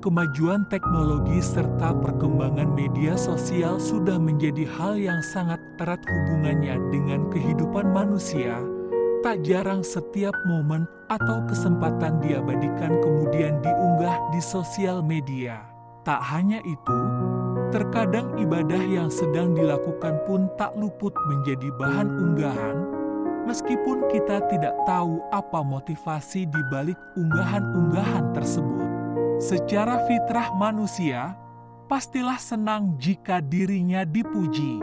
Kemajuan teknologi serta perkembangan media sosial sudah menjadi hal yang sangat erat hubungannya dengan kehidupan manusia. Tak jarang setiap momen atau kesempatan diabadikan kemudian diunggah di sosial media. Tak hanya itu, terkadang ibadah yang sedang dilakukan pun tak luput menjadi bahan unggahan, meskipun kita tidak tahu apa motivasi di balik unggahan-unggahan tersebut. Secara fitrah manusia, pastilah senang jika dirinya dipuji.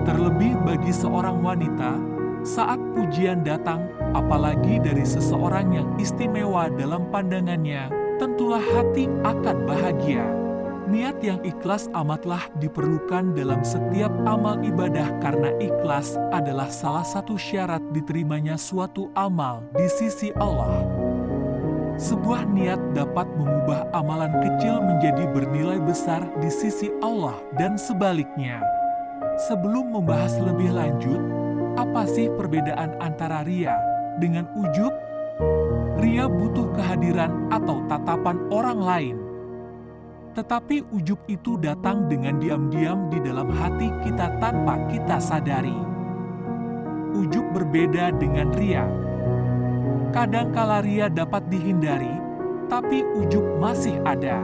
Terlebih bagi seorang wanita, saat pujian datang, apalagi dari seseorang yang istimewa dalam pandangannya, tentulah hati akan bahagia. Niat yang ikhlas amatlah diperlukan dalam setiap amal ibadah karena ikhlas adalah salah satu syarat diterimanya suatu amal di sisi Allah. Sebuah niat dapat mengubah amalan kecil menjadi bernilai besar di sisi Allah dan sebaliknya. Sebelum membahas lebih lanjut, apa sih perbedaan antara ria dengan ujub? Ria butuh kehadiran atau tatapan orang lain. Tetapi ujub itu datang dengan diam-diam di dalam hati kita tanpa kita sadari. Ujub berbeda dengan ria. Kadangkala ria dapat dihindari, tapi ujub masih ada.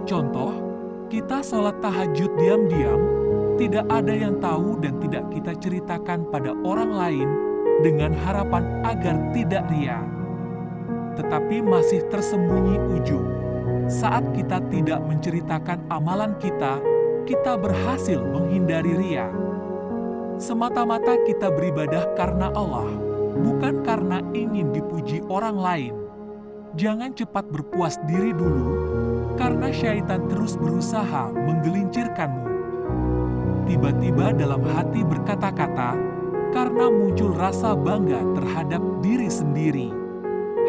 Contoh, kita sholat tahajud diam-diam, tidak ada yang tahu dan tidak kita ceritakan pada orang lain dengan harapan agar tidak ria. Tetapi masih tersembunyi ujub. Saat kita tidak menceritakan amalan kita berhasil menghindari ria. Semata-mata kita beribadah karena Allah, bukan karena ingin dipuji orang lain. Jangan cepat berpuas diri dulu, karena syaitan terus berusaha menggelincirkanmu. Tiba-tiba dalam hati berkata-kata, karena muncul rasa bangga terhadap diri sendiri.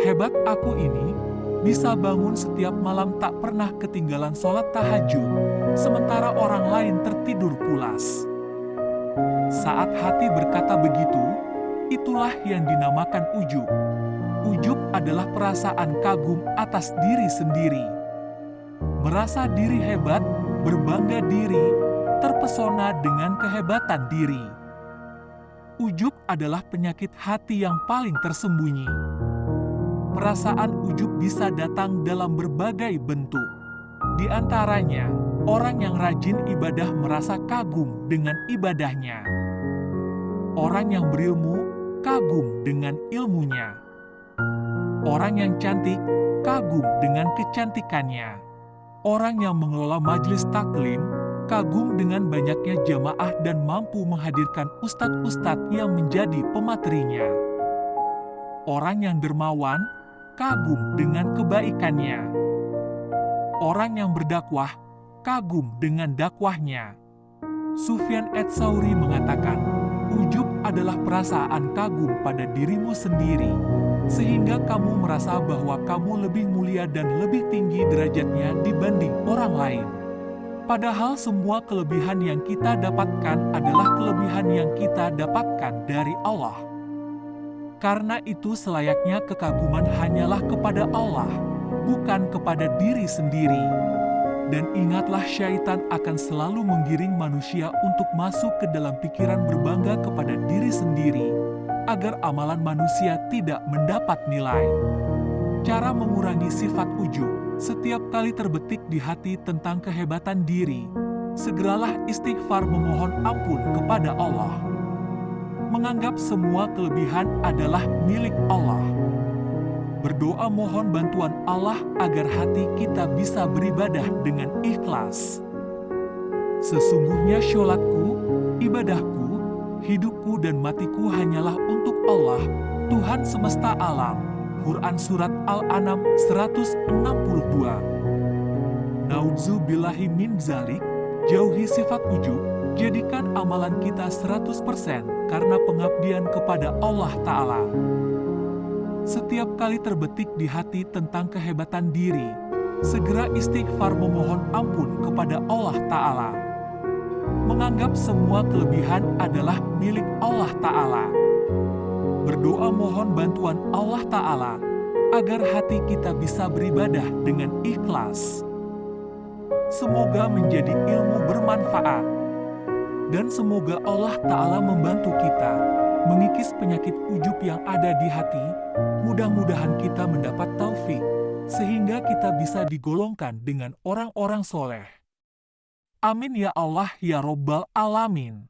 Hebat aku ini, bisa bangun setiap malam tak pernah ketinggalan sholat tahajud, sementara orang lain tertidur pulas. Saat hati berkata begitu, itulah yang dinamakan ujub. Ujub adalah perasaan kagum atas diri sendiri. Merasa diri hebat, berbangga diri, terpesona dengan kehebatan diri. Ujub adalah penyakit hati yang paling tersembunyi. Perasaan ujub bisa datang dalam berbagai bentuk. Di antaranya, orang yang rajin ibadah merasa kagum dengan ibadahnya. Orang yang berilmu kagum dengan ilmunya. Orang yang cantik kagum dengan kecantikannya. Orang yang mengelola majelis taklim kagum dengan banyaknya jamaah dan mampu menghadirkan ustadz-ustadz yang menjadi pematerinya. Orang yang dermawan kagum dengan kebaikannya. Orang yang berdakwah kagum dengan dakwahnya. Sufyan ats-Tsauri mengatakan, ujub adalah perasaan kagum pada dirimu sendiri, sehingga kamu merasa bahwa kamu lebih mulia dan lebih tinggi derajatnya dibanding orang lain. Padahal semua kelebihan yang kita dapatkan adalah kelebihan yang kita dapatkan dari Allah. Karena itu selayaknya kekaguman hanyalah kepada Allah, bukan kepada diri sendiri. Dan ingatlah, syaitan akan selalu menggiring manusia untuk masuk ke dalam pikiran berbangga kepada diri sendiri, agar amalan manusia tidak mendapat nilai. Cara mengurangi sifat ujub, setiap kali terbetik di hati tentang kehebatan diri, segeralah istighfar memohon ampun kepada Allah. Menganggap semua kelebihan adalah milik Allah. Berdoa mohon bantuan Allah agar hati kita bisa beribadah dengan ikhlas. Sesungguhnya syolatku, ibadahku, hidupku dan matiku hanyalah untuk Allah, Tuhan semesta alam. Quran Surat Al-An'am 162. Naudzubillahi min zalik, jauhi sifat ujub, jadikan amalan kita 100% karena pengabdian kepada Allah Ta'ala. Setiap kali terbetik di hati tentang kehebatan diri, segera istighfar memohon ampun kepada Allah Ta'ala. Menganggap semua kelebihan adalah milik Allah Ta'ala. Berdoa mohon bantuan Allah Ta'ala agar hati kita bisa beribadah dengan ikhlas. Semoga menjadi ilmu bermanfaat, dan semoga Allah Ta'ala membantu kita mengikis penyakit ujub yang ada di hati. Mudah-mudahan kita mendapat taufik, sehingga kita bisa digolongkan dengan orang-orang soleh. Amin ya Allah ya Robbal Alamin.